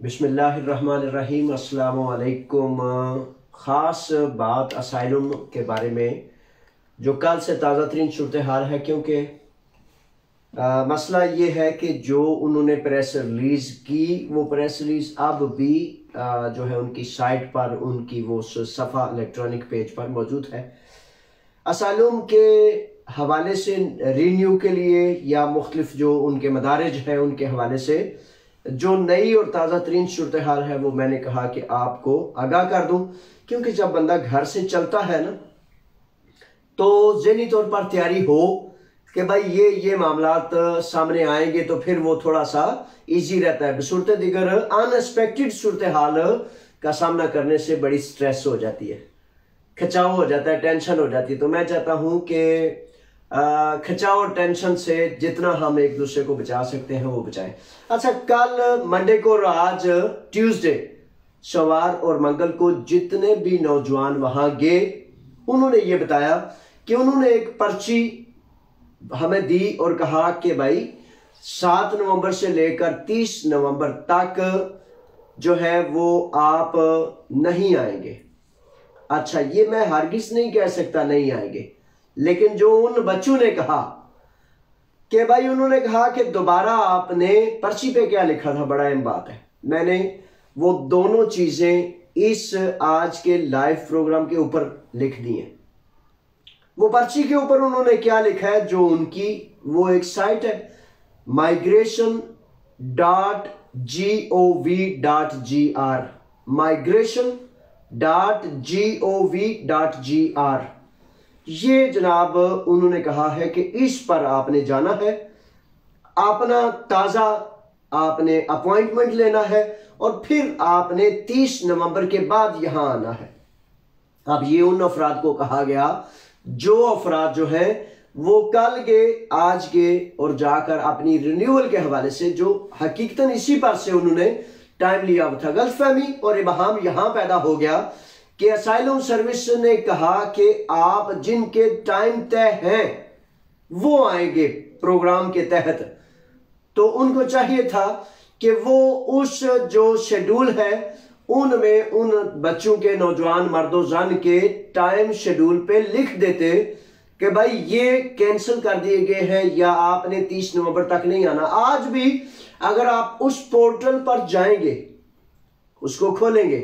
बिस्मिल्लाहिर्रहमानिर्रहीम। अस्सलामु अलैकुम। ख़ास बात असाइलम के बारे में जो कल से ताज़ा तरीन सूरत हाल है, क्योंकि मसला ये है कि जो उन्होंने प्रेस रिलीज़ की वो प्रेस रिलीज़ अब भी जो है उनकी साइट पर, उनकी वो सफ़ा इलेक्ट्रॉनिक पेज पर मौजूद है। असाइलम के हवाले से रीन्यू के लिए या मुख्तलिफ जो उनके मदारिज हैं उनके हवाले से जो नई और ताज़ा तरीन सूरत हाल है वो मैंने कहा कि आपको आगाह कर दूं, क्योंकि जब बंदा घर से चलता है ना तो ज़हनी तौर पर तैयारी हो कि भाई ये मामलात सामने आएंगे तो फिर वो थोड़ा सा इजी रहता है। बसूरत दिगर अनएक्सपेक्टेड सूरत हाल का सामना करने से बड़ी स्ट्रेस हो जाती है, खिंचाव हो जाता है, टेंशन हो जाती है। तो मैं चाहता हूँ कि खिंचाव और टेंशन से जितना हम एक दूसरे को बचा सकते हैं वो बचाएं। अच्छा, कल मंडे को और आज ट्यूसडे, सोमवार और मंगल को जितने भी नौजवान वहां गए उन्होंने ये बताया कि उन्होंने एक पर्ची हमें दी और कहा कि भाई 7 नवंबर से लेकर 30 नवंबर तक जो है वो आप नहीं आएंगे। अच्छा, ये मैं हरगिज़ नहीं कह सकता नहीं आएंगे, लेकिन जो उन बच्चों ने कहा कि भाई, उन्होंने कहा कि दोबारा आपने पर्ची पे क्या लिखा था, बड़ा अहम बात है। मैंने वो दोनों चीजें इस आज के लाइव प्रोग्राम के ऊपर लिख दी हैं। वो पर्ची के ऊपर उन्होंने क्या लिखा है, जो उनकी वो एक साइट है migration.gov.gr, migration.gov.gr। ये जनाब उन्होंने कहा है कि इस पर आपने जाना है, अपना ताज़ा आपने अपॉइंटमेंट लेना है और फिर आपने 30 नवंबर के बाद यहां आना है। अब ये उन अफराद को कहा गया जो अफराद जो है वो कल के, आज के और जाकर अपनी रिन्यूअल के हवाले से जो हकीकतन इसी पर से उन्होंने टाइम लिया था। गलतफहमी और इबहाम यहां पैदा हो गया कि असाइलम सर्विस ने कहा कि आप जिनके टाइम तय हैं वो आएंगे प्रोग्राम के तहत, तो उनको चाहिए था कि वो उस जो शेड्यूल है उनमें उन बच्चों के, नौजवान मर्दों जन के टाइम शेड्यूल पे लिख देते कि भाई ये कैंसिल कर दिए गए हैं या आपने 30 नवंबर तक नहीं आना। आज भी अगर आप उस पोर्टल पर जाएंगे, उसको खोलेंगे,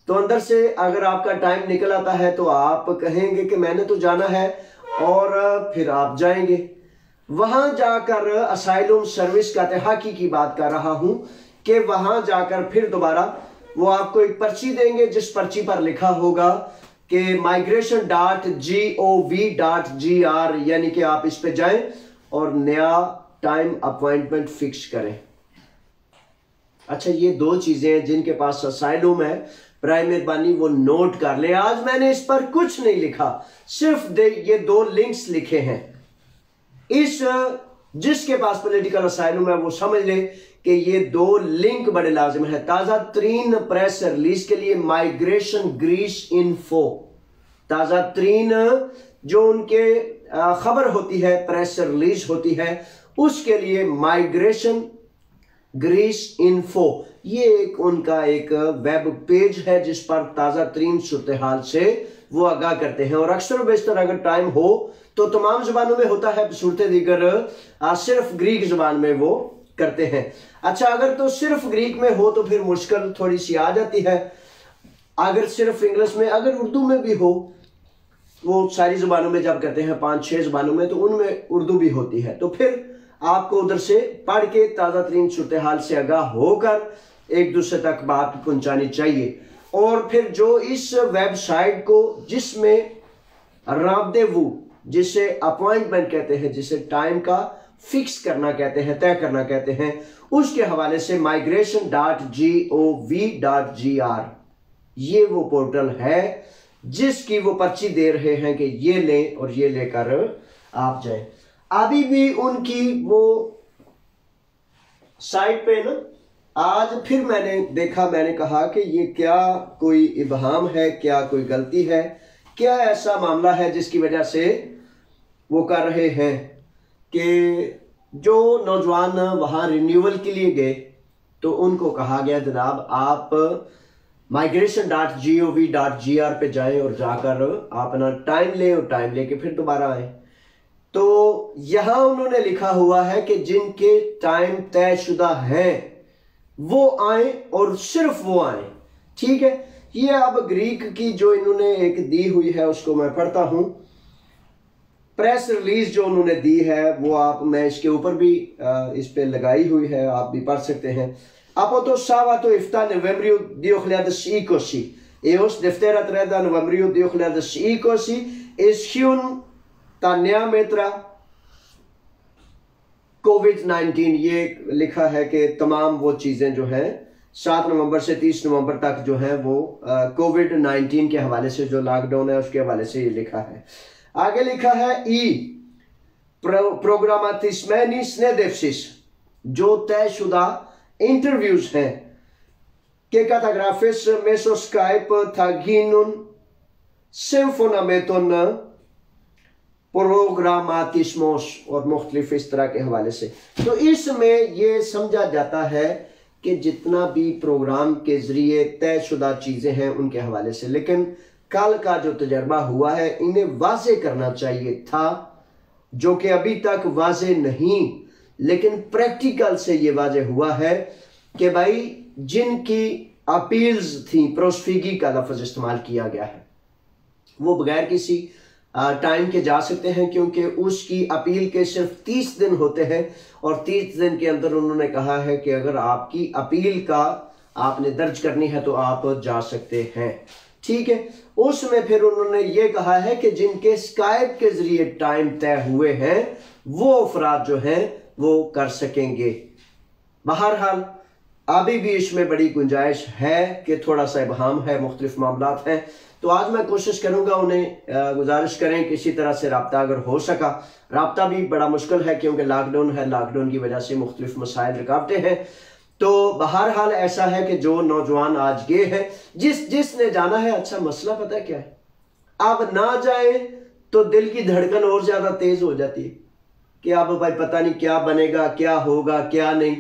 तो अंदर से अगर आपका टाइम निकल आता है तो आप कहेंगे कि मैंने तो जाना है, और फिर आप जाएंगे वहां जाकर। असाइलम सर्विस का तहकी की बात कर रहा हूं कि वहां जाकर फिर दोबारा वो आपको एक पर्ची देंगे जिस पर्ची पर लिखा होगा कि migration.gov.gr, यानी कि आप इस पे जाएं और नया टाइम अपॉइंटमेंट फिक्स करें। अच्छा, ये दो चीजें हैं जिनके पास असाइलम है, प्राइम मेहरबानी वो नोट कर ले। आज मैंने इस पर कुछ नहीं लिखा, सिर्फ ये दो लिंक्स लिखे हैं। इस जिसके पास पॉलिटिकल असाइलम है वो समझ ले कि ये दो लिंक बड़े लाजिम है। ताजा तरीन प्रेस रिलीज के लिए माइग्रेशन ग्रीस इन्फो, ताजा तरीन जो उनके खबर होती है, प्रेस रिलीज होती है, उसके लिए माइग्रेशन ग्रीस इन्फो, ये एक उनका एक वेब पेज है जिस पर ताज़ा तरीन सूरत हाल से वो आगाह करते हैं। और अक्सर बेशतर अगर टाइम हो तो तमाम जुबानों में होता है, सूरत दीगर सिर्फ ग्रीक जुबान में वो करते हैं। अच्छा, अगर तो सिर्फ ग्रीक में हो तो फिर मुश्किल थोड़ी सी आ जाती है। अगर सिर्फ इंग्लिश में, अगर उर्दू में भी हो, वो सारी जुबानों में जब करते हैं 5-6 जुबानों में, तो उनमें उर्दू भी होती है, तो फिर आपको उधर से पढ़ के ताज़ा तरीन सूरत हाल से आगाह होकर एक दूसरे तक बात पहुंचानी चाहिए। और फिर जो इस वेबसाइट को, जिसमें राब्देवू, जिसे अपॉइंटमेंट कहते हैं, जिसे टाइम का फिक्स करना कहते हैं, तय करना कहते हैं, उसके हवाले से migration.gov.gr, ये वो पोर्टल है जिसकी वो पर्ची दे रहे हैं कि ये लें और ये लेकर आप जाएं। अभी भी उनकी वो साइट पे ना, आज फिर मैंने देखा, मैंने कहा कि ये क्या कोई इबहाम है, क्या कोई गलती है, क्या ऐसा मामला है जिसकी वजह से वो कर रहे हैं कि जो नौजवान वहाँ रिन्यूअल के लिए गए तो उनको कहा गया जनाब आप migration.gov.gr पे जाएं और जाकर अपना टाइम लें और टाइम लेके फिर दोबारा आए। तो यहां उन्होंने लिखा हुआ है कि जिनके टाइम तयशुदा हैं वो आए और सिर्फ वो आए। ठीक है, ये अब ग्रीक की जो इन्होंने एक दी हुई है उसको मैं पढ़ता हूं। प्रेस रिलीज जो उन्होंने दी है वो मैं इसके ऊपर भी इस पे लगाई हुई है, आप भी पढ़ सकते हैं। Από το Σάββατο 7 Νοεμβρίου 2020 έως Δευτέρα 30 Νοεμβρίου 2020 ισχύουν τα νέα μέτρα COVID-19। ये लिखा है कि तमाम वो चीज़ें जो हैं 7 नवंबर से 30 नवंबर तक जो है वो COVID-19 के हवाले से जो लॉकडाउन है उसके हवाले से ये लिखा है। आगे लिखा है प्रोग्रामातिस्मेनी स्नेदेफ्सिस, जो तयशुदा इंटरव्यूज हैं के καταγραφές μέσω Skype θα γίνουν σύμφωνα με τον प्रोग्रामातिस्मोस और मुख्तलिफ इस तरह के हवाले से। तो इसमें ये समझा जाता है कि जितना भी प्रोग्राम के जरिए तयशुदा चीज़ें हैं उनके हवाले से, लेकिन कल का जो तजर्बा हुआ है इन्हें वाज़े करना चाहिए था, जो कि अभी तक वाज़े नहीं, लेकिन प्रैक्टिकल से ये वाज़े हुआ है कि भाई जिनकी अपील्स थी, प्रोस्फिगी का लफ्ज़ इस्तेमाल किया गया है, वो बगैर किसी टाइम के जा सकते हैं, क्योंकि उसकी अपील के सिर्फ 30 दिन होते हैं और 30 दिन के अंदर उन्होंने कहा है कि अगर आपकी अपील का आपने दर्ज करनी है तो आप जा सकते हैं। ठीक है, उसमें फिर उन्होंने ये कहा है कि जिनके स्काइप के जरिए टाइम तय हुए हैं वो अफराद जो हैं वो कर सकेंगे। बहरहाल अभी भी इसमें बड़ी गुंजाइश है कि थोड़ा सा इबहम है, मुख्तलिफ मामलात हैं। तो आज मैं कोशिश करूंगा, उन्हें गुजारिश करें किसी तरह से रब्ता अगर हो सका। रब्ता भी बड़ा मुश्किल है क्योंकि लॉकडाउन है, लॉकडाउन की वजह से मुख्तलिफ मसाइल रुकावटें हैं। तो बहरहाल ऐसा है कि जो नौजवान आज गए हैं, जिसने जाना है, अच्छा मसला पता है क्या है, अब ना जाए तो दिल की धड़कन और ज्यादा तेज हो जाती है कि अब भाई पता नहीं क्या बनेगा, क्या होगा, क्या नहीं।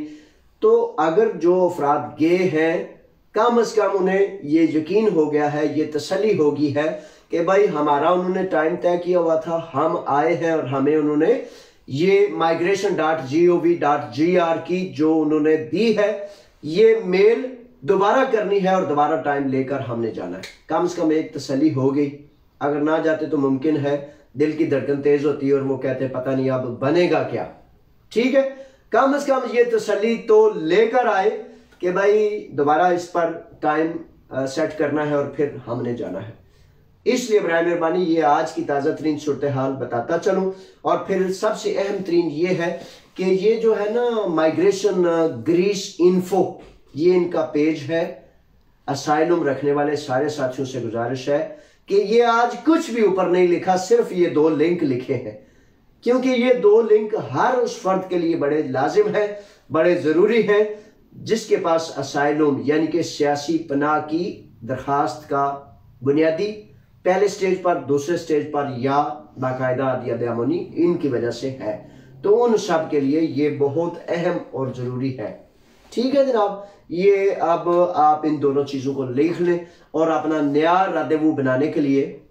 तो अगर जो अफराद गए हैं कम अज कम उन्हें ये यकीन हो गया है, ये तसल्ली होगी है कि भाई हमारा उन्होंने टाइम तय किया हुआ था, हम आए हैं और हमें उन्होंने ये migration.gov.gr की जो उन्होंने दी है ये मेल दोबारा करनी है और दोबारा टाइम लेकर हमने जाना है। कम से कम एक तसल्ली हो गई। अगर ना जाते तो मुमकिन है दिल की धड़कन तेज होती है और वो कहते पता नहीं अब बनेगा क्या। ठीक है, कम से कम ये तसल्ली तो लेकर आए कि भाई दोबारा इस पर टाइम सेट करना है और फिर हमने जाना है। इसलिए बराए मेहरबानी ये आज की ताज़ा तरीन सूरत हाल बताता चलूं। और फिर सबसे अहम तरीन ये है कि ये जो है ना माइग्रेशन ग्रीस इन्फो, ये इनका पेज है। असाइलम रखने वाले सारे साथियों से गुजारिश है कि ये आज कुछ भी ऊपर नहीं लिखा, सिर्फ ये 2 लिंक लिखे हैं, क्योंकि ये 2 लिंक हर उस फर्द के लिए बड़े लाजिम है, बड़े ज़रूरी हैं जिसके पास असाइलम यानी कि सियासी पनाह की दरखास्त का बुनियादी पहले स्टेज पर, दूसरे स्टेज पर या बाकायदा अदियादामनी इनकी वजह से है। तो उन सब के लिए ये बहुत अहम और ज़रूरी है। ठीक है जनाब, ये अब आप इन दोनों चीज़ों को लिख लें और अपना नया रद्दमू बनाने के लिए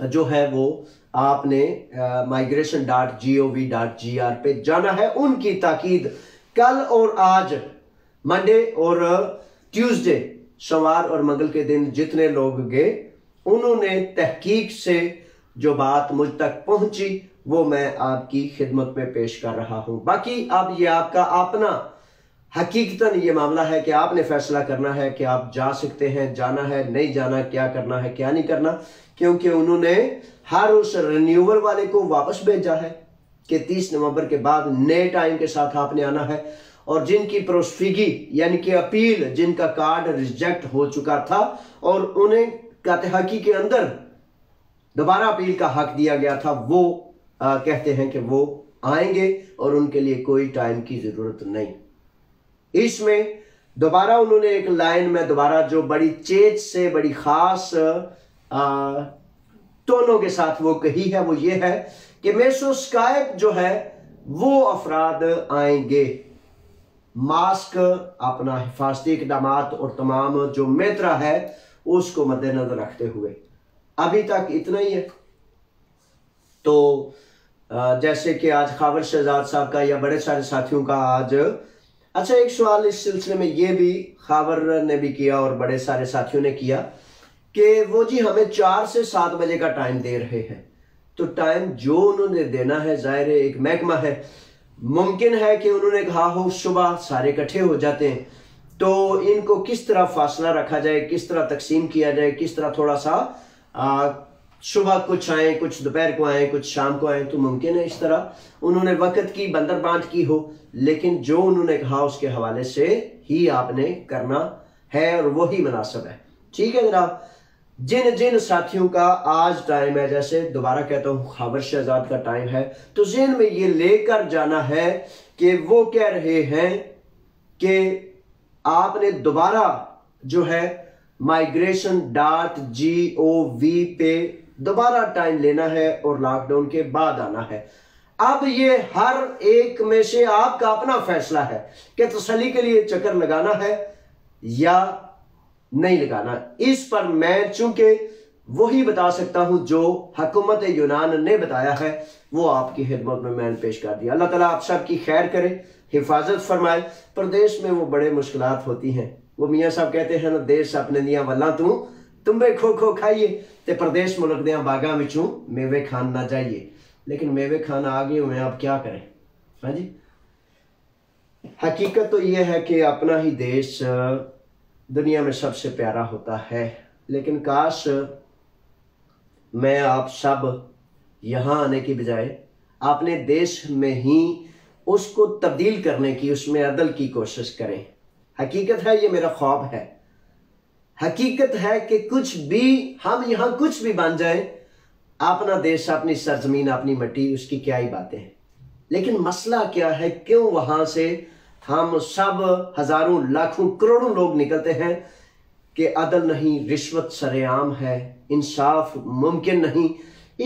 जो है वो आपने migration.gov.gr पे जाना है। उनकी ताकीद कल और आज मंडे और ट्यूसडे, सोमवार और मंगल के दिन जितने लोग गए उन्होंने तहकीक से जो बात मुझ तक पहुंची वो मैं आपकी खिदमत में पेश कर रहा हूं। बाकी अब ये आपका अपना हकीकतन ये मामला है कि आपने फैसला करना है कि आप जा सकते हैं, जाना है, नहीं जाना, क्या करना है, क्या नहीं करना, क्योंकि उन्होंने हर उस रिन्यूअल वाले को वापस भेजा है कि 30 नवंबर के बाद नए टाइम के साथ आपने आना है। और जिनकी प्रोस्फिगी यानी कि अपील, जिनका कार्ड रिजेक्ट हो चुका था और उन्हें कातहकी के अंदर दोबारा अपील का हक दिया गया था, वो कहते हैं कि वो आएंगे और उनके लिए कोई टाइम की जरूरत नहीं। इसमें दोबारा उन्होंने एक लाइन में दोबारा जो बड़ी चेत से, बड़ी खास टोनों के साथ वो कही है, वो ये है कि मेसो स्काइप जो है वो अफराद आएंगे। मास्क, अपना हिफाजती इकदाम और तमाम जो मेतरा है उसको मद्देनजर रखते हुए। अभी तक इतना ही है। तो जैसे कि आज खावर शहजाद साहब का या बड़े सारे साथियों का आज, अच्छा एक सवाल इस सिलसिले में ये भी खावर ने भी किया और बड़े सारे साथियों ने किया कि वो जी हमें 4 से 7 बजे का टाइम दे रहे हैं। तो टाइम जो उन्होंने देना है, जाहिर है एक महकमा है, मुमकिन है कि उन्होंने कहा हो सुबह सारे इकट्ठे हो जाते हैं, तो इनको किस तरह फासला रखा जाए, किस तरह तकसीम किया जाए, किस तरह थोड़ा सा सुबह कुछ आए, कुछ दोपहर को आए, कुछ शाम को आए, तो मुमकिन है इस तरह उन्होंने वक़्त की बंदरबांट की हो। लेकिन जो उन्होंने कहा उसके हवाले से ही आपने करना है और वही मुनासिब है। ठीक है जनाब। जिन जिन साथियों का आज टाइम है, जैसे दोबारा कहता हूँ खावर शहजाद का टाइम है, तो ज़हन में ये लेकर जाना है कि वो कह रहे हैं कि आपने दोबारा जो है migration.gov पे दोबारा टाइम लेना है और लॉकडाउन के बाद आना है। अब ये हर एक में से आपका अपना फैसला है कि तसल्ली के लिए चक्कर लगाना है या नहीं लगाना। इस पर मैं चूंकि वही बता सकता हूं जो हुकूमत यूनान ने बताया है, वो आपकी खिदमत में मैंने पेश कर दिया। अल्लाह ताला आप सब की खैर करे, हिफाजत फरमाए। प्रदेश में वो बड़े मुश्किलात होती हैं। वो मियाँ साहब कहते हैं ना, देश अपने दिया वल्ला तू तुम्बे खो खो खाइए, ते प्रदेश मुल्क दिया बागा विचों मेवे खान ना जाइए। लेकिन मेवे खान आ गए हुए, आप क्या करें। हाँ जी, हकीकत तो यह है कि अपना ही देश दुनिया में सबसे प्यारा होता है। लेकिन काश मैं आप सब यहाँ आने की बजाय अपने देश में ही उसको तब्दील करने की, उसमें अदल की कोशिश करें। हकीकत है, ये मेरा ख्वाब है। हकीकत है कि कुछ भी हम यहाँ कुछ भी बन जाए, अपना देश, अपनी सरजमीन, अपनी मिट्टी, उसकी क्या ही बातें हैं। लेकिन मसला क्या है, क्यों वहां से हम सब हजारों लाखों करोड़ों लोग निकलते हैं कि अदल नहीं, रिश्वत सरेआम है, इंसाफ मुमकिन नहीं।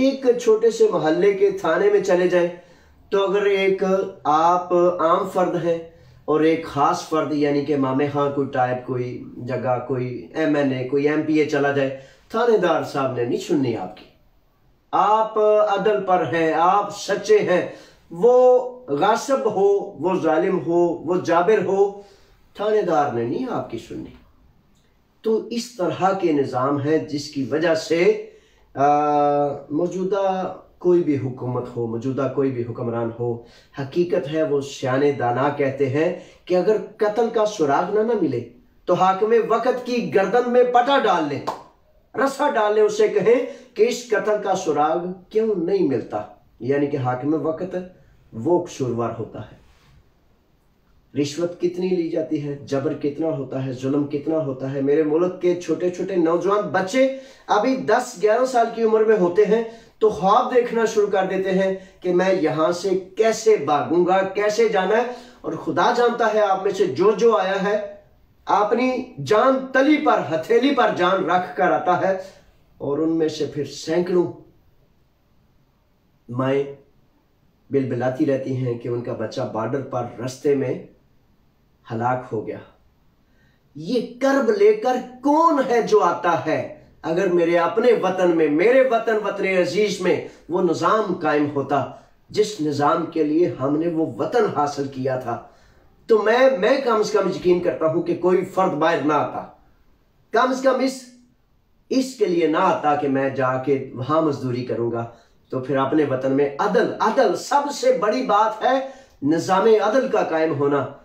एक छोटे से मोहल्ले के थाने में चले जाए तो अगर एक आप आम फर्द हैं और एक खास फर्द यानी कि मामे खां कोई टाइप, कोई जगह, कोई MNA, कोई MPA चला जाए, थानेदार साहब ने नहीं सुननी आपकी। आप अदल पर हैं, आप सच्चे हैं, वो गासिब हो, वो जालिम हो, वो जाबिर हो, थानेदार ने नहीं आपकी सुननी। तो इस तरह के निज़ाम है जिसकी वजह से मौजूदा कोई भी हुकूमत हो, मौजूदा कोई भी हुक्मरान हो, हकीकत है वो सियाने दाना कहते हैं कि अगर कत्ल का सुराग ना मिले तो हाकिम वक्त की गर्दन में पटा डाल लें, रस्सा डाल लें, उसे कहें कि इस कत्ल का सुराग क्यों नहीं मिलता। यानी कि हाकिम वक्त वो कसूरवार होता है। रिश्वत कितनी ली जाती है, जबर कितना होता है, जुल्म कितना होता है। मेरे मुल्क के छोटे छोटे नौजवान बच्चे अभी 10-11 साल की उम्र में होते हैं तो ख्वाब देखना शुरू कर देते हैं कि मैं यहां से कैसे भागूंगा, कैसे जाना है। और खुदा जानता है आप में से जो जो आया है अपनी जान तली पर, हथेली पर जान रख कर आता है, और उनमें से फिर सैकड़ों माएँ बिलबिलाती रहती हैं कि उनका बच्चा बॉर्डर पर रास्ते में हलाक हो गया। ये कर्ब लेकर कौन है जो आता है? अगर मेरे अपने वतन में, मेरे वतन अजीज में वो निज़ाम कायम होता जिस निज़ाम के लिए हमने वो वतन हासिल किया था, तो मैं कम से कम यकीन करता हूं कि कोई फर्द बाहर ना आता, कम से कम इसके लिए ना आता कि मैं जाके वहां मजदूरी करूंगा। तो फिर अपने वतन में अदल सबसे बड़ी बात है, निज़ाम अदल का कायम होना।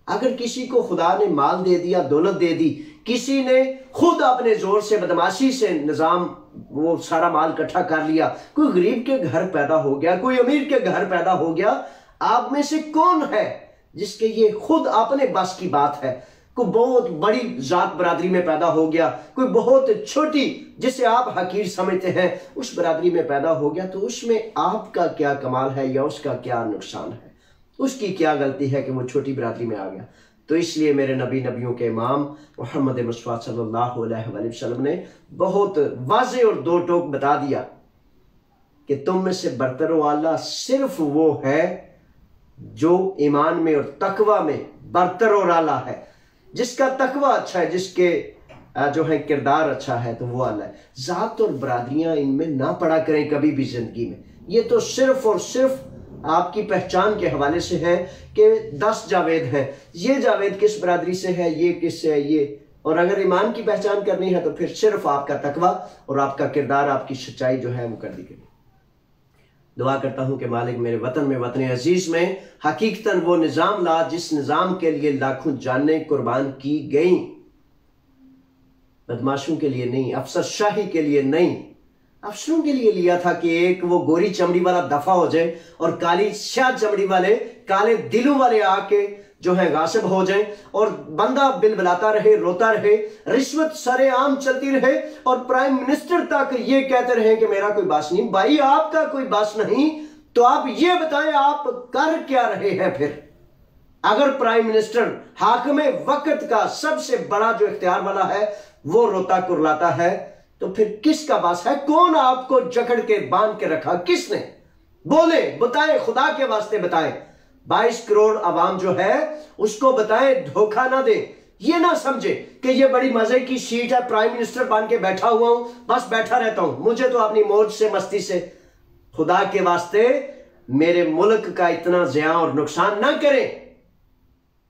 अगर किसी को खुदा ने माल दे दिया, दौलत दे दी, किसी ने खुद अपने जोर से बदमाशी से निज़ाम वो सारा माल इकट्ठा कर लिया, कोई गरीब के घर पैदा हो गया, कोई अमीर के घर पैदा हो गया, आप में से कौन है जिसके ये खुद अपने बस की बात है? कोई बहुत बड़ी जात बरादरी में पैदा हो गया, कोई बहुत छोटी जिसे आप हकीर समझते हैं उस बरादरी में पैदा हो गया, तो उसमें आपका क्या कमाल है या उसका क्या नुकसान है, उसकी क्या गलती है कि वो छोटी बरादरी में आ गया? तो इसलिए मेरे नबियों के इमाम मोहम्मद मुस्तफ़ा सल्लल्लाहु अलैहि वसल्लम ने बहुत वाज़े और दो टोक बता दिया कि तुम में से बरतर वाला सिर्फ वो है जो ईमान में और तकवा में बरतर और आला है, जिसका तकवा अच्छा है, जिसके जो है किरदार अच्छा है, तो वो आला है। जात और बरादरियां इनमें ना पड़ा करें कभी भी जिंदगी में। ये तो सिर्फ और सिर्फ आपकी पहचान के हवाले से है कि 10 जावेद हैं, ये जावेद किस बरादरी से है, ये किस से है, ये। और अगर ईमान की पहचान करनी है तो फिर सिर्फ आपका तकवा और आपका किरदार, आपकी सच्चाई जो है वो कर दी गई। दुआ करता हूं कि मालिक मेरे वतन में, वतन अजीज में हकीकतन वो निज़ाम ला जिस निज़ाम के लिए लाखों जानें कुर्बान की गई, बदमाशों के लिए नहीं, अफसरशाही के लिए नहीं, अफसरों के लिए लिया था कि एक वो गोरी चमड़ी वाला दफा हो जाए और काली स्याह चमड़ी वाले, काले दिलों वाले आके जो है गासिब हो जाएं और बंदा बिलबिलाता रहे, रोता रहे, रिश्वत सरेआम चलती रहे और प्राइम मिनिस्टर तक ये कहते रहे कि मेरा कोई बास नहीं। भाई आपका कोई बास नहीं तो आप ये बताएं आप कर क्या रहे हैं फिर? अगर प्राइम मिनिस्टर हाकिमे वक्त का सबसे बड़ा जो इख्तियार वाला है वो रोता कुरलाता है, तो फिर किसका बास है? कौन आपको जकड़ के बांध के रखा? किसने? बोले, बताए, खुदा के वास्ते बताए। 22 करोड़ आवाम जो है उसको बताए, धोखा ना दे। ये ना समझे कि ये बड़ी मजे की सीट है, प्राइम मिनिस्टर बन के बैठा हुआ हूं, बस बैठा रहता हूं, मुझे तो अपनी मौज से, मस्ती से। खुदा के वास्ते मेरे मुल्क का इतना ज़िया और नुकसान ना करें,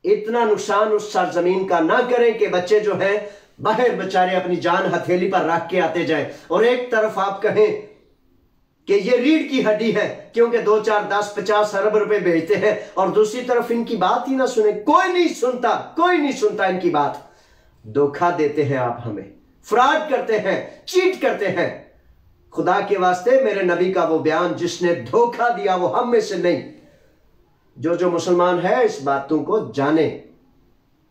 इतना नुकसान उस सरजमीन का ना करें कि बच्चे जो हैं बाहर बेचारे अपनी जान हथेली पर रख के आते जाएं और एक तरफ आप कहें कि ये रीढ़ की हड्डी है क्योंकि 2, 4, 10, 50 अरब रुपए भेजते हैं, और दूसरी तरफ इनकी बात ही ना सुने। कोई नहीं सुनता, कोई नहीं सुनता इनकी बात। धोखा देते हैं आप हमें, फ्रॉड करते हैं, चीट करते हैं। खुदा के वास्ते मेरे नबी का वो बयान, जिसने धोखा दिया वो हम में से नहीं। जो मुसलमान है इस बातों को जाने।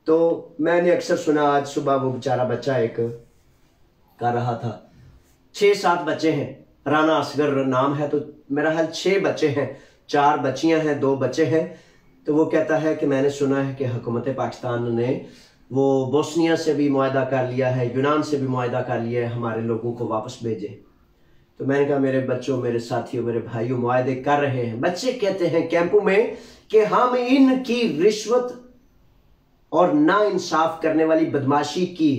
तो मैंने अक्सर सुना, आज सुबह वो बेचारा बच्चा एक कर रहा था, 6-7 बच्चे हैं, राना असगर नाम है, तो मेरा हाल 6 बच्चे हैं, 4 बच्चियां हैं, 2 बच्चे हैं। तो वो कहता है कि मैंने सुना है कि हुकूमत पाकिस्तान ने वो बोस्निया से भी मुआहदा कर लिया है, यूनान से भी मुआहदा कर लिया है, हमारे लोगों को वापस भेजे। तो मैंने कहा मेरे बच्चों, मेरे साथियों, मेरे भाइयों, मुआहदे कर रहे हैं। बच्चे कहते हैं कैंपों में कि हम इनकी रिश्वत और ना इंसाफ करने वाली बदमाशी की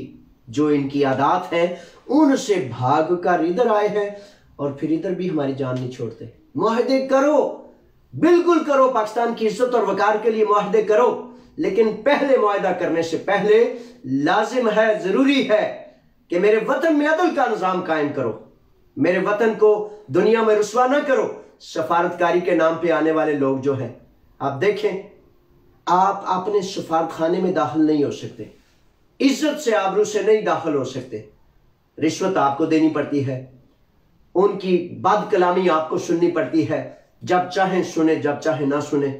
जो इनकी आदत है उनसे भाग कर इधर आए हैं और फिर इधर भी हमारी जान नहीं छोड़ते। मुआहदे करो, बिल्कुल करो, पाकिस्तान की इज्जत और वकार के लिए मुआहदे करो, लेकिन पहले मुआहदा करने से पहले लाजिम है, जरूरी है कि मेरे वतन में अदल का निजाम कायम करो, मेरे वतन को दुनिया में रुसवा ना करो। सफारतकारी के नाम पे आने वाले लोग जो हैं, आप देखें, आप अपने सफारत खाने में दाखिल नहीं हो सकते, इज्जत से, आबरू से नहीं दाखिल हो सकते। रिश्वत आपको देनी पड़ती है, उनकी बद कलामी आपको सुननी पड़ती है, जब चाहे सुने, जब चाहे ना सुने।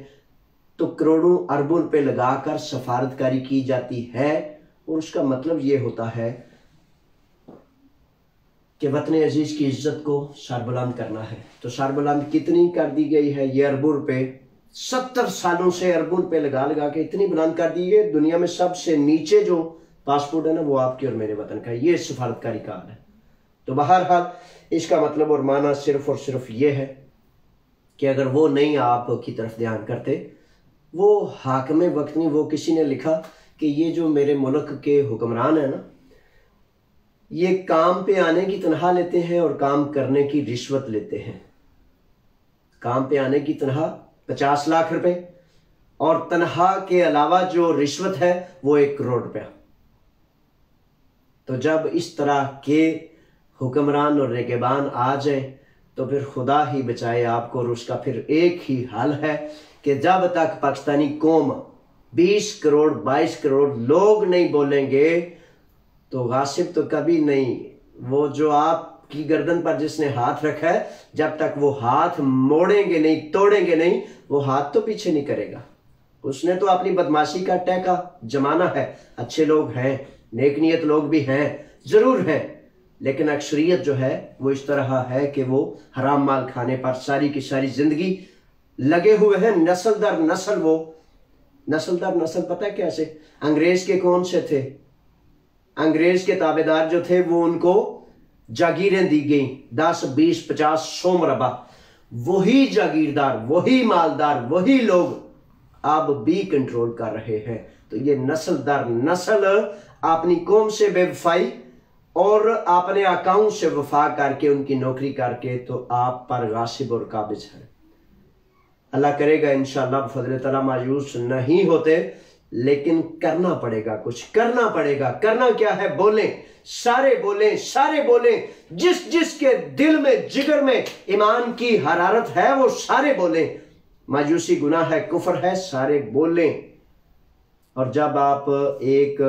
तो करोड़ों अरबों रुपए लगाकर सफारतकारी की जाती है और उसका मतलब ये होता है कि वतन अजीज की इज्जत को सरबुलंद करना है। तो सरबुलंद कितनी कर दी गई है? ये अरबों रुपए, 70 सालों से अरबों रुपए लगा लगा के इतनी बुलंद कर दी है। दुनिया में सबसे नीचे जो पासपोर्ट है ना, वो आपके और मेरे वतन का, ये सफारतकारी कार्ड है। तो बहरहाल इसका मतलब और माना सिर्फ और सिर्फ ये है कि अगर वो नहीं आपकी तरफ ध्यान करते, वो हाकिमे वक्त नहीं, वो किसी ने लिखा कि ये जो मेरे मुल्क के हुक्मरान है ना, ये काम पे आने की तनख्वाह लेते हैं और काम करने की रिश्वत लेते हैं। काम पे आने की तनख्वाह 50 लाख रुपए और तनख्वाह के अलावा जो रिश्वत है वो 1 करोड़ रुपया। तो जब इस तरह के हुक्मरान और रेगेबान आ जाए तो फिर खुदा ही बचाए आपको। और उसका फिर एक ही हल है कि जब तक पाकिस्तानी कौम 20 करोड़ 22 करोड़ लोग नहीं बोलेंगे तो गासिब तो कभी नहीं। वो जो आपकी गर्दन पर जिसने हाथ रखा है, जब तक वो हाथ मोड़ेंगे नहीं, तोड़ेंगे नहीं, वो हाथ तो पीछे नहीं करेगा। उसने तो अपनी बदमाशी का टैका जमाना है। अच्छे लोग हैं, नेक नीयत लोग भी हैं, जरूर हैं, लेकिन अक्सरियत जो है वो इस तरह है कि वो हराम माल खाने पर सारी की सारी जिंदगी लगे हुए हैं। नस्ल दर नस्ल, वो नस्ल दर नस्ल, पता है कैसे? अंग्रेज के कौन से थे? अंग्रेज के ताबेदार जो थे वो उनको जागीरें दी गई 10, 20, 50, 100 मरबा। वही जागीरदार, वही मालदार, वही लोग अब भी कंट्रोल कर रहे हैं। तो ये नस्ल दर नस्ल अपनी कौम से बेवफाई और अपने अकाउंट से वफा करके उनकी नौकरी करके तो आप पर गासिब और काबिज है। अल्लाह करेगा इंशाअल्लाह फजल तआला मायूस नहीं होते, लेकिन करना पड़ेगा, कुछ करना पड़ेगा। करना क्या है? बोलें, सारे बोलें, सारे बोलें। जिस जिसके दिल में जिगर में ईमान की हरारत है वो सारे बोलें। मायूसी गुनाह है, कुफर है, सारे बोलें। और जब आप एक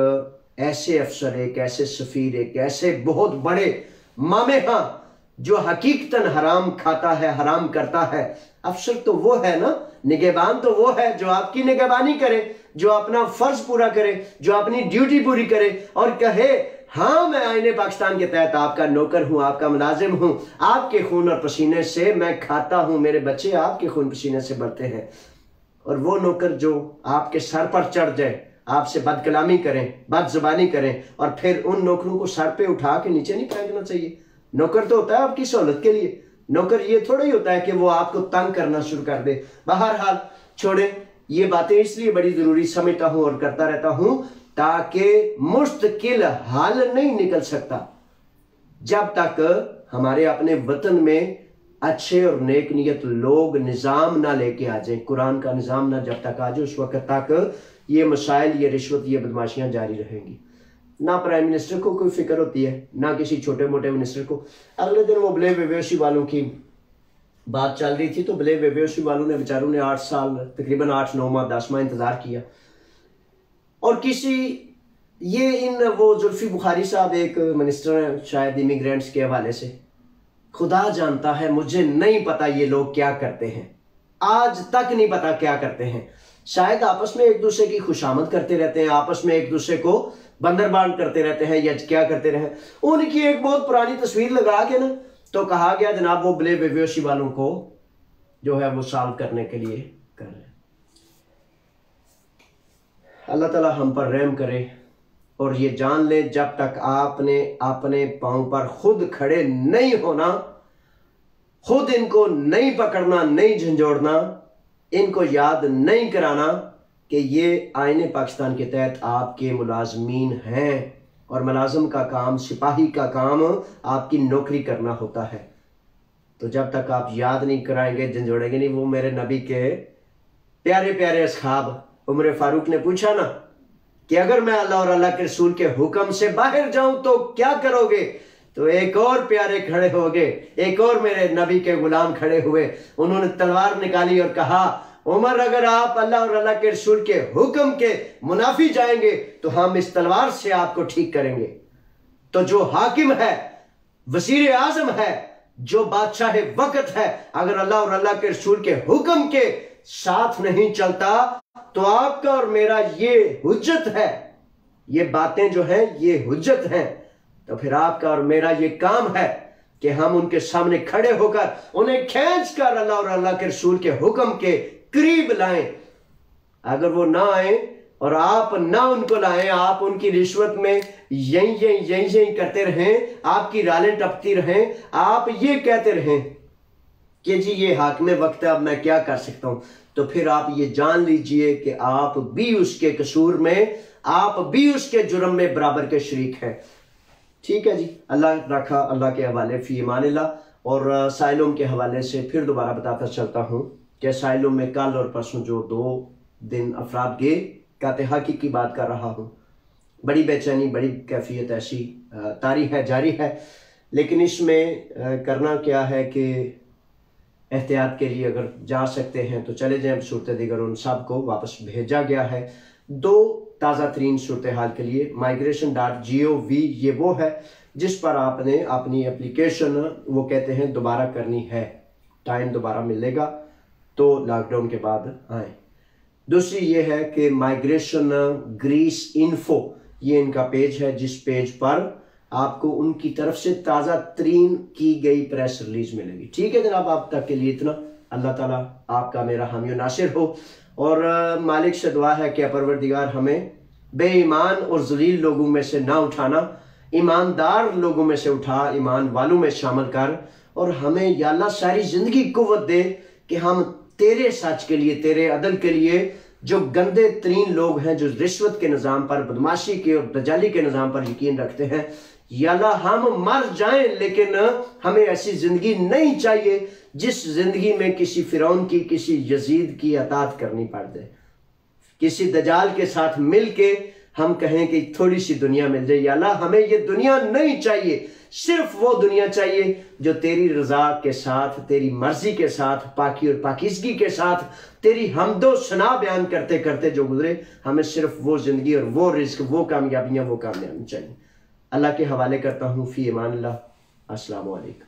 ऐसे अफसर, एक ऐसे सफीर, एक ऐसे बहुत बड़े मामे हाँ जो हकीकतन हराम खाता है, हराम करता है, अफसर तो वो है ना, निगहबान तो वो है जो आपकी निगहबानी करे, जो अपना फर्ज पूरा करे, जो अपनी ड्यूटी पूरी करे और कहे हाँ मैं आईने पाकिस्तान के तहत आपका नौकर हूं, आपका मुलाजिम हूं, आपके खून और पसीने से मैं खाता हूं, मेरे बच्चे आपके खून पसीने से बढ़ते हैं। और वो नौकर जो आपके सर पर चढ़ जाए, आपसे बदकलामी करें, बदजुबानी करें और फिर उन नौकरों को सर पे उठा के नीचे नहीं फेंकना चाहिए। नौकर तो होता है आपकी सहूलत के लिए, नौकर ये थोड़ा ही होता है कि वो आपको तंग करना शुरू कर दे। बहरहाल छोड़े, ये बातें इसलिए बड़ी जरूरी समझता हूं और करता रहता हूं ताकि मुस्तकिल हाल नहीं निकल सकता जब तक हमारे अपने वतन में अच्छे और नेक नियत लोग निज़ाम ना लेके आ जाए, कुरान का निज़ाम ना जब तक आ जाए, उस वक्त तक ये मसाइल, ये रिश्वत, ये बदमाशियां जारी रहेंगी। ना प्राइम मिनिस्टर को कोई फिक्र होती है, ना किसी छोटे मोटे मिनिस्टर को। अगले दिन वो ब्ले बेबेशी वालों की बात चल रही थी, तो ब्ले बेबेशी वालों ने बेचारों ने 8 साल, तकरीबन 8-9 माह 10 माह इंतजार किया। और किसी ये इन वो जुल्फी बुखारी साहब एक मिनिस्टर हैं शायद इमिग्रेंट्स के हवाले से, खुदा जानता है, मुझे नहीं पता ये लोग क्या करते हैं, आज तक नहीं पता क्या करते हैं। शायद आपस में एक दूसरे की खुशामद करते रहते हैं, आपस में एक दूसरे को बंदरबान करते रहते हैं या क्या करते रहे। उनकी एक बहुत पुरानी तस्वीर लगा के ना तो कहा गया जनाब वो ब्ले बेबेशी वालों को जो है वो सॉल्व करने के लिए कर रहे। अल्लाह ताला हम पर रहम करे और ये जान ले जब तक आपने अपने पांव पर खुद खड़े नहीं होना, खुद इनको नहीं पकड़ना, नहीं झंझोड़ना, इनको याद नहीं कराना कि ये आईने पाकिस्तान के तहत आपके मुलाजमीन हैं और मुलाजिम का काम, सिपाही का काम आपकी नौकरी करना होता है। तो जब तक आप याद नहीं कराएंगे, झंझोड़ेंगे नहीं, वो मेरे नबी के प्यारे प्यारे असहाब उमर फारूक ने पूछा ना कि अगर मैं अल्लाह और अल्लाह के रसूल के हुक्म से बाहर जाऊं तो क्या करोगे? तो एक और प्यारे खड़े हो गए, एक और मेरे नबी के गुलाम खड़े हुए, उन्होंने तलवार निकाली और कहा उमर अगर आप अल्लाह और अल्लाह के रसूल के हुक्म के मुनाफी जाएंगे तो हम इस तलवार से आपको ठीक करेंगे। तो जो हाकिम है, वजीर आजम है, जो बादशाह वक्त है, अगर अल्लाह और अल्लाह के रसूल के हुक्म के साथ नहीं चलता तो आपका और मेरा ये हुज्जत है, ये बातें जो हैं ये हुज्जत हैं। तो फिर आपका और मेरा ये काम है कि हम उनके सामने खड़े होकर उन्हें खींच कर अल्लाह और अल्लाह के रसूल के हुक्म के करीब लाएं। अगर वो ना आए और आप ना उनको लाएं, आप उनकी रिश्वत में यही करते रहें, आपकी रालें टपती रहें, आप ये कहते रहें कि जी ये हाकिम वक्त है, अब मैं क्या कर सकता हूं, तो फिर आप ये जान लीजिए कि आप भी उसके कसूर में, आप भी उसके जुर्म में बराबर के शरीक हैं। ठीक है जी, अल्लाह रखा, अल्लाह के हवाले फी अमानिल्लाह। और साइलों के हवाले से फिर दोबारा बताता चलता हूँ कि साइलों में कल और परसों जो 2 दिन अफराद गए, कहते हकीक की बात कर रहा हूँ, बड़ी बेचैनी, बड़ी कैफियत ऐसी तारी है, जारी है। लेकिन इसमें करना क्या है कि एहतियात के लिए अगर जा सकते हैं तो चले जाएं। सूरत दीगर उन सब को वापस भेजा गया है 2 ताज़ा तरीन सूरत हाल के लिए। migration.gov ये वो है जिस पर आपने अपनी एप्लीकेशन, वो कहते हैं दोबारा करनी है, टाइम दोबारा मिलेगा तो लॉकडाउन के बाद आए। दूसरी ये है कि माइग्रेशन ग्रीस इन्फो, ये इनका पेज है जिस पेज पर आपको उनकी तरफ से ताज़ा तरीन की गई प्रेस रिलीज मिलेगी। ठीक है जनाब, आप तक के लिए इतना। अल्लाह ताला आपका मेरा हामी नासिर हो और मालिक से दुआ है कि परवरदिगार हमें बेईमान और जलील लोगों में से ना उठाना, ईमानदार लोगों में से उठा, ईमान वालों में शामिल कर, और हमें या अल्लाह सारी जिंदगी कुव्वत दे कि हम तेरे सच के लिए, तेरे अदल के लिए जो गंदे तरीन लोग हैं, जो रिश्वत के निज़ाम पर, बदमाशी के और दजाली के निज़ाम पर यकीन रखते हैं, या अल्लाह हम मर जाएं लेकिन हमें ऐसी ज़िंदगी नहीं चाहिए जिस ज़िंदगी में किसी फ़िरौन की, किसी यजीद की अतात करनी पड़ दे, किसी दजाल के साथ मिल के हम कहें कि थोड़ी सी दुनिया मिल जाए। या अल्लाह हमें ये दुनिया नहीं चाहिए, सिर्फ वो दुनिया चाहिए जो तेरी रज़ा के साथ, तेरी मर्जी के साथ, पाकी और पाकीज़गी के साथ, तेरी हम्दो सना बयान करते करते जो गुजरे। हमें सिर्फ वो ज़िंदगी और वो रिज़्क, वो कामयाबियाँ, वो कामयाबी चाहिए। अल्लाह के हवाले करता हूँ। फ़ी अमान अल्लाह। अस्सलामु अलैकुम।